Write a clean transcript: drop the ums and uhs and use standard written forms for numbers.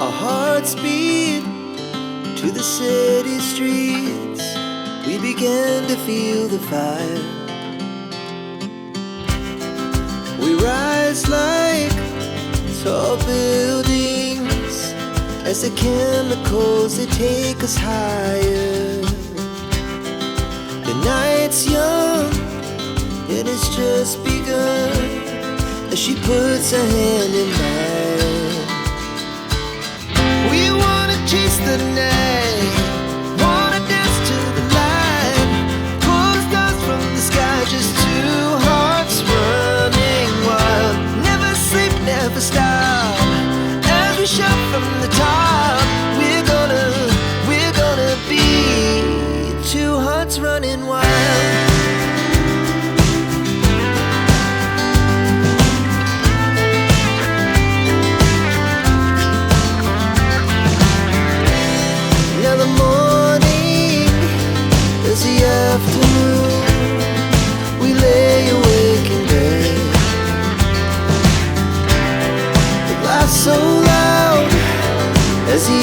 Our hearts beat to the city streets. We began to feel the fire. We rise like tall buildings as the chemicals, they take us higher. The night's young, it has just begun, as she puts her hand in mine. We wanna chase the night, wanna dance to the light, pull the stars from the sky, just two hearts running wild. Never sleep, never stop, as we shout from the top. We're gonna be two hearts running wild. Now the morning is the afternoon. We lay awake in bed. The laughs so loud as the